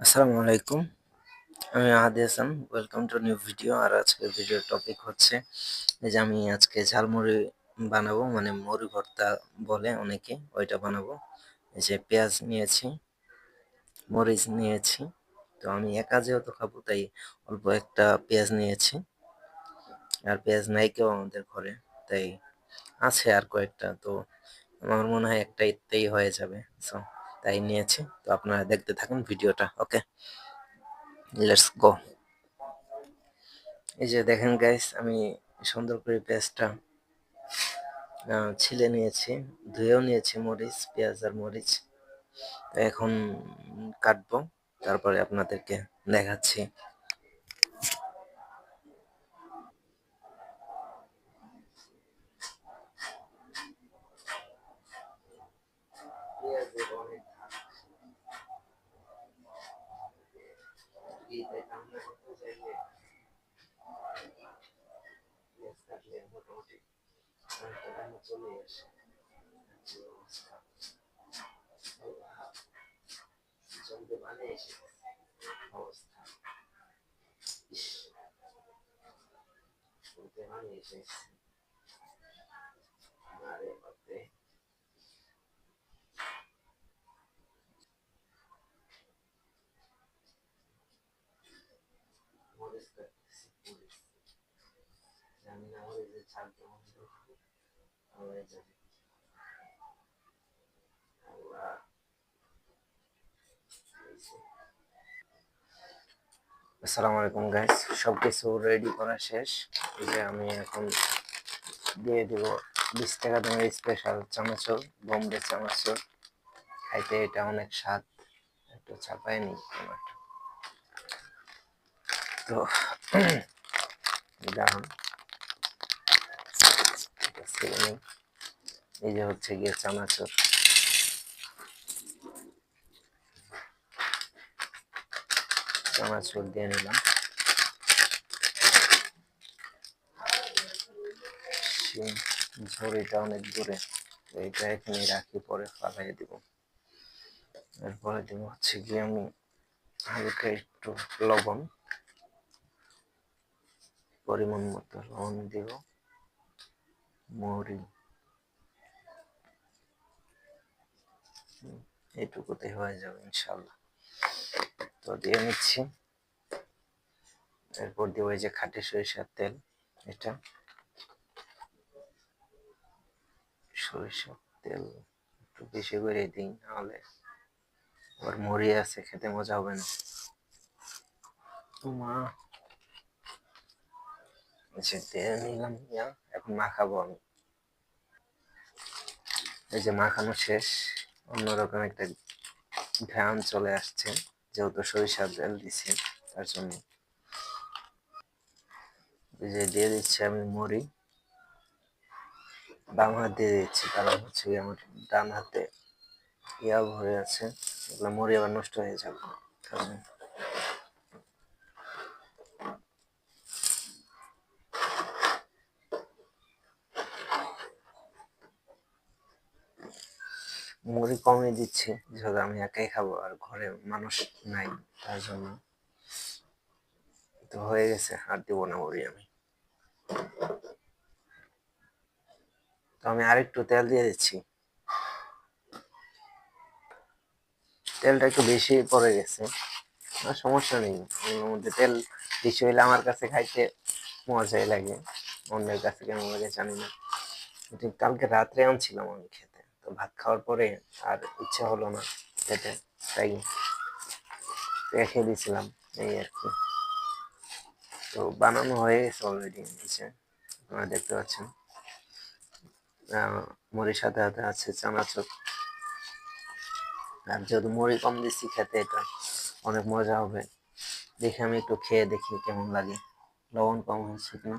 আসসালামু আলাইকুম। আমি Ahadi Hasan. Welcome to new video. আর আজকের ভিডিওর টপিক হচ্ছে এই যে আমি আজকে ঝালমুড়ি বানাবো, মানে মুড়ি ভর্তা বলে অনেকে, ওইটা বানাবো। এই যে পেঁয়াজ নিয়েছি, মরিচ নিয়েছি। তো আমি একা যেহেতু খাবো তাই অল্প একটা পেঁয়াজ নিয়েছি। আর পেঁয়াজ নাই কেউ আমাদের ঘরে, তাই আছে আর কয়েকটা। তো আমার মনে হয় একটা এতেই হয়ে যাবে। সো তাই নিয়েছি। তো আপনারা দেখতে থাকুন ভিডিওটা। ওকে, লেটস গো। এই যে দেখেন গাইস, আমি সুন্দর করে পেঁয়াজটা ছিলে নিয়েছি, ধুয়েও নিয়েছি মরিচ, পেঁয়াজ আর মরিচ। তো এখন কাটবো, তারপরে আপনাদেরকে দেখাচ্ছি। চলে আসে জলদি মানে এসে অবস্থা, শুনতে মানে এসে আরে বাপরে। মরিচ কাটতেছি, মরিচ জানি না মরিচের ছাল কেমন হয়ে যাবে। আল্লাহ, আসসালামু আলাইকুম গাইস, সবকিছু রেডি করা শেষ। এই যে আমি এখন দিয়ে দিব 20 টাকা দামের স্পেশাল চানাচুর, বোম্বে চানাচুর। খাইতে এটা অনেক স্বাদ, একটু চাপায় নি টমেটো। তো দারুন, এই যে হচ্ছে গিয়ে চানাচুর। চানাচুর দিয়ে নিলাম। ঝুড়িটা অনেক দূরে, এইটা এখানে রাখি, পরে ফালাই দিব। এরপরে দিব হচ্ছে গিয়ে আমি হালকা একটু লবণ, পরিমাণ মতো লবণ দিব, মরি এইটুকুতে হয়ে যাবে ইনশাল্লাহ। তো দিয়ে নিচ্ছি। এরপর দিব এই যে খাঁটি সরিষার তেল। এটা সরিষার তেল একটু বেশি করে দিই, নাহলে আবার মরি আছে, খেতে মজা হবে না। মা, দিয়ে নিলাম। এখন মাখাবো আমি। এই যে মাখানো শেষ, অন্যরকম একটা ঘ্রাণ চলে আসছে, যেহেতু সরিষার তেল দিছি তার জন্য। এই যে দিয়ে দিচ্ছি আমি মুড়ি, বাম হাত দিয়ে দিচ্ছি, কারণ হচ্ছে আমার ডান হাতে ভরে আছে, এগুলো মুড়ি আবার নষ্ট হয়ে যাবে। কারণ মুড়ি কমই দিচ্ছি, যেহেতু আমি একাই খাবো আর ঘরে মানুষ নাই, তার জন্য। তো হয়ে গেছে, আর দিব না মুড়ি আমি। তো আমি আরেকটু তেল দিয়ে দিচ্ছি। তেলটা একটু বেশি পড়ে গেছে, আর সমস্যা নেই। ওর মধ্যে তেল বেশি হইলে আমার কাছে খাইতে মজাই লাগে, অন্যের কাছে কেমন লাগে জানি না। ঠিক কালকে রাত্রে আনছিলাম আমি খেতে, তো ভাত খাওয়ার পরে আর ইচ্ছা হলো না খেতে, তাই রেখে দিয়েছিলাম, এই আর কি। তো বানানো হয়ে গেছে অলরেডি, নিচে আপনারা দেখতে পাচ্ছেন। মুড়ির সাথে সাথে আছে চানাচুর। আর যেহেতু মুড়ি কম দিচ্ছি খেতে, এটা অনেক মজা হবে। দেখে আমি একটু খেয়ে দেখি কেমন লাগে, লবণ কম হচ্ছে কিনা।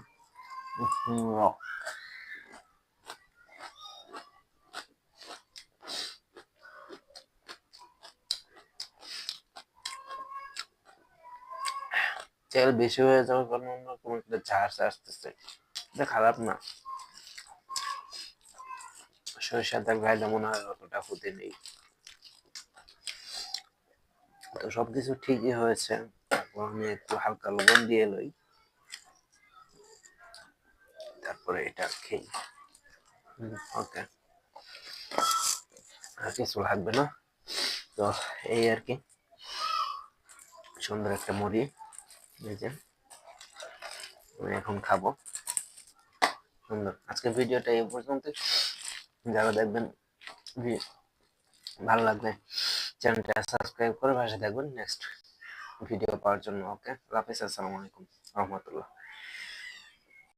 তেল বেশি হয়ে যাওয়ার কারণে অন্যরকম একটা ঝাঁজ আসতেছে, এটা খারাপ না। সরিষার তেল খাইলে মনে হয় অতটা ক্ষতি নেই। তো সবকিছু ঠিকই হয়েছে। তারপর আমি একটু হালকা লবণ দিয়ে লই, তারপরে এটা খেই। ওকে, আর কিছু লাগবে না। তো এই আর কি, সুন্দর একটা মুড়ি, এই যে আমি এখন খাবো। সুন্দর। আজকের ভিডিওটা এই পর্যন্ত। যারা দেখবেন, ভালো লাগবে চ্যানেলটা সাবস্ক্রাইব করে পাশে থাকবেন নেক্সট ভিডিও পাওয়ার জন্য। ওকে, আল্লাহ হাফেজ, আসসালামু আলাইকুম রহমতুল্লাহ।